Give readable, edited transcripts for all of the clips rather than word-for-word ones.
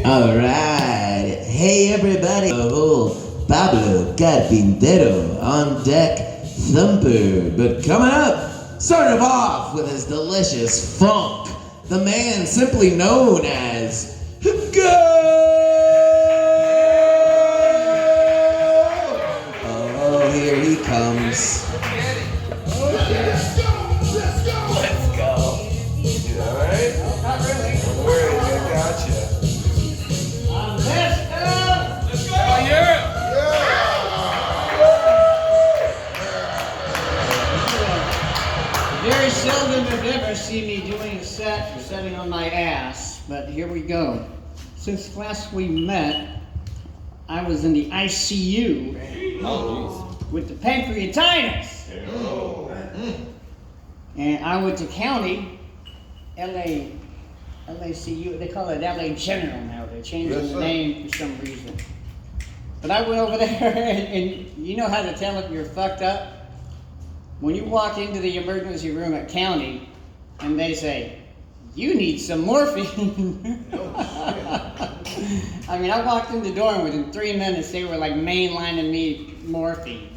Alright, hey everybody, old Pablo Carpintero on deck thumper. But coming up, starting off with his delicious funk, the man simply known as Go! Oh, here he comes. Very seldom if ever see me doing a set or setting on my ass, but here we go. Since last we met, I was in the ICU with the pancreatitis. And I went to county, LACU, they call it LA General now, they're changing the name for some reason. But I went over there and you know how to tell if you're fucked up? When you walk into the emergency room at county and they say, you need some morphine. I mean, I walked in the door and within 3 minutes they were like mainlining me morphine.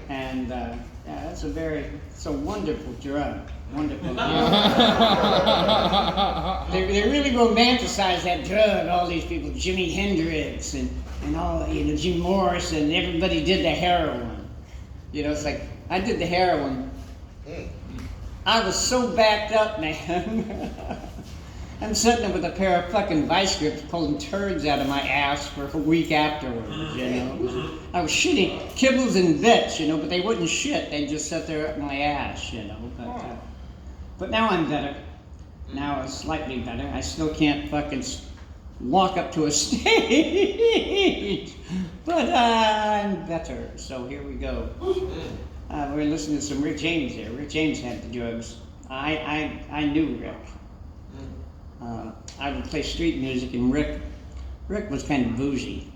And yeah, it's a wonderful drug. Wonderful drug. They really romanticize that drug, all these people, Jimi Hendrix and all, Jim Morrison, everybody did the heroin. It's like, I did the heroin. I was so backed up, man. I'm sitting there with a pair of fucking vice grips pulling turds out of my ass for a week afterwards, I was shitting kibbles and bits, but they wouldn't shit. They'd just sit there up my ass, But now I'm better. Now I'm slightly better. I still can't fucking walk up to a stage. But I'm better. So here we go. We're listening to some Rick James there. Rick James had the drugs. I knew Rick. I would play street music, and Rick was kind of bougie.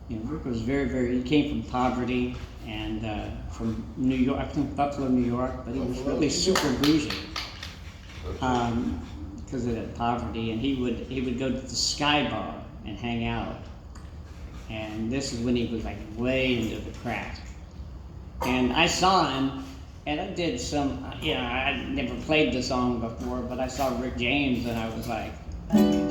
Rick was he came from poverty and from New York, I think Buffalo, New York, but he was really super bougie because of that poverty. And he would go to the Sky Bar and hang out. And this is when he was like way into the crack. And I saw him, and I did some, I never played the song before, but I saw Rick James, and I was like,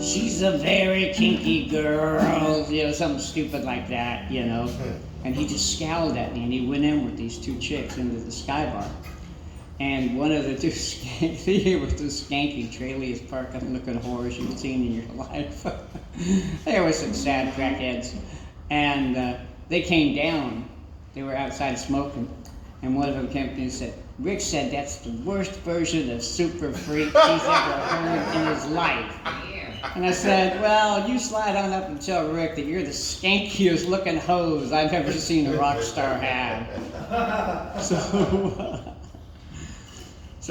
she's a very kinky girl, something stupid like that, And he just scowled at me, and he went in with these two chicks into the Sky Bar. And one of the two they were the skanky, trailiest park-looking whores you've seen in your life. They were some sad crackheads. And they came down. They were outside smoking, and one of them came up and said, Rick said that's the worst version of Super Freak he's ever heard in his life. And I said, well, you slide on up and tell Rick that you're the skankiest looking hose I've ever seen a rock star have. So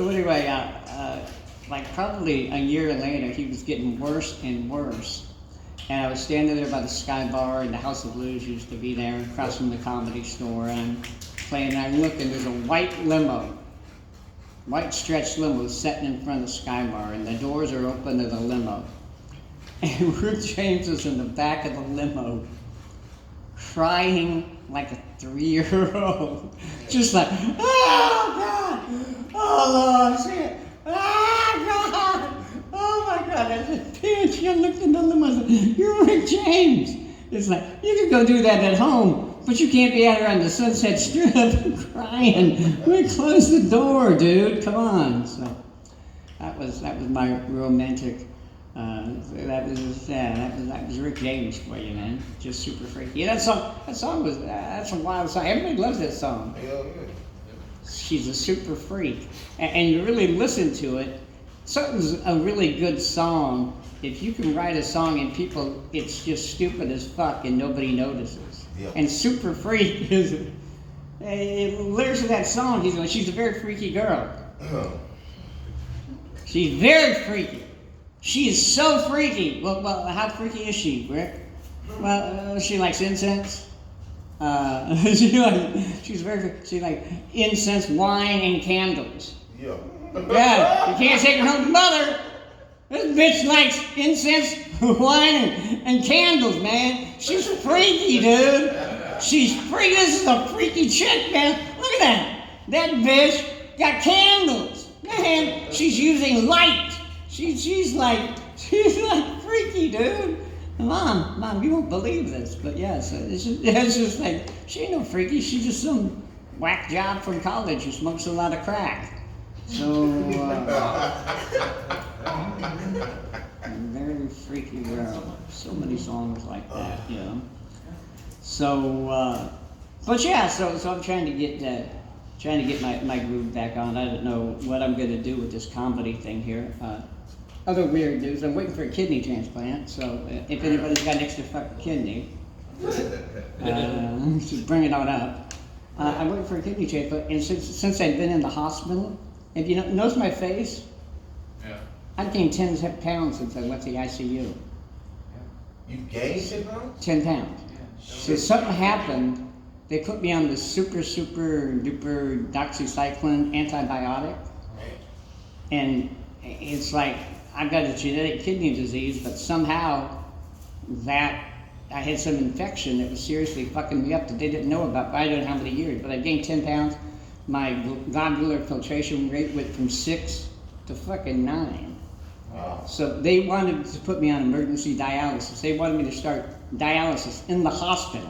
anyway, like probably a year later, he was getting worse and worse. And I was standing there by the Sky Bar, and the House of Blues used to be there, across from the Comedy Store, and I'm playing, and I look, and there's a white stretch limo sitting in front of the Sky Bar, and the doors are open to the limo. And Rick James is in the back of the limo, crying like a 3-year-old, just like, oh God, oh Lord, shit, oh God. Oh my God, I said, bitch, I looked in the limo and said, you're Rick James. It's like, you can go do that at home, but you can't be out here on the Sunset Strip crying. We closed the door, dude, come on. So that was my romantic, that was Rick James for you, man. Just super freaky. Yeah, that's a wild song. Everybody loves that song. She's a super freak. And you really listen to it. Something's a really good song if you can write a song and it's just stupid as fuck and nobody notices. Yeah. And Super Freak is, lyrics of that song, she's a very freaky girl. She's very freaky. She is so freaky. Well, how freaky is she, Rick? Well, she likes incense. She like incense, wine, and candles. Yeah. Yeah, you can't take her home to mother. This bitch likes incense, wine, and candles, man. She's freaky, dude. She's freaky. This is a freaky chick, man. Look at that. That bitch got candles. Man, she's using light. She's like freaky, dude. Mom, you won't believe this, but yeah, so it's just like, she ain't no freaky. She's just some whack job from college who smokes a lot of crack. So, very freaky girl. So many songs like that, you know. So, but yeah, so I'm trying to get my groove back on. I don't know what I'm gonna do with this comedy thing here. Other weird news, I'm waiting for a kidney transplant, so if anybody's got an extra fucking kidney, just bring it on up. I'm waiting for a kidney transplant, and since I've been in the hospital, if you notice my face, Yeah. I've gained 10 pounds since I went to the ICU. You've gained 10 pounds? 10 pounds. So something happened, they put me on the super duper doxycycline antibiotic, and it's like, I've got a genetic kidney disease, but somehow that I had some infection that was seriously fucking me up that they didn't know about. I don't know how many years, but I gained 10 pounds. My glomerular filtration rate went from 6 to fucking 9. Wow. So they wanted to put me on emergency dialysis. They wanted me to start dialysis in the hospital.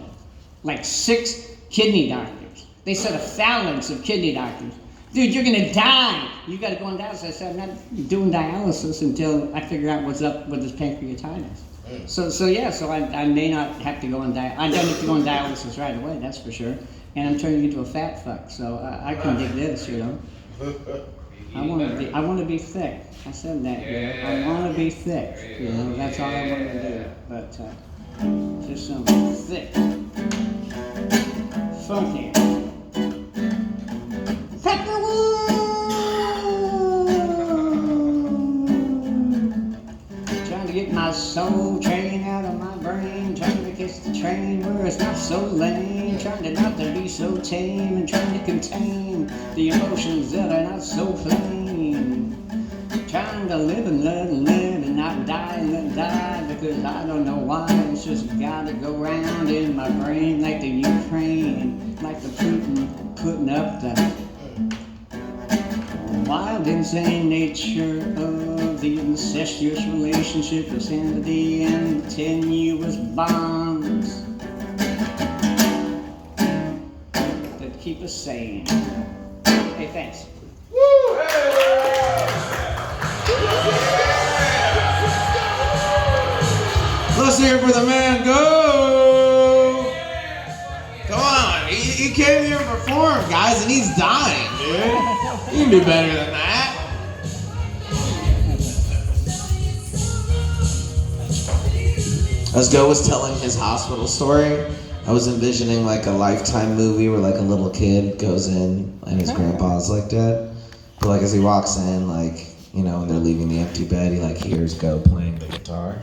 Like 6 kidney doctors. They said a phalanx of kidney doctors. Dude, you're gonna die. You gotta go on dialysis. I said, I'm not doing dialysis until I figure out what's up with this pancreatitis. So I may not have to go on dialysis. I don't have to go on dialysis right away, that's for sure. And I'm turning into a fat fuck, so I can dig this, you know. I want to be thick. I said that, you know. I want to be thick, you know. That's all I want to do. But just some thick, funky. Trying to get my soul train out of my brain, trying to catch the train where it's not so lame, trying to not to be so tame, and trying to contain the emotions that are not so plain. Trying to live and let live and not die and let die, because I don't know why, it's just gotta go round in my brain like the Ukraine, like the Putin putting up the wild, insane nature of the incestuous relationship of sanity and tenuous bonds that keep us sane. Hey, thanks. Woo! Let's hear it for the man. Go! Come on, he came here to perform, guys, and he's dying, dude. You can do better than that. As Go was telling his hospital story, I was envisioning like a Lifetime movie where like a little kid goes in and his grandpa's like dead. But like as he walks in, like, you know, when they're leaving the empty bed, he like hears Go playing the guitar.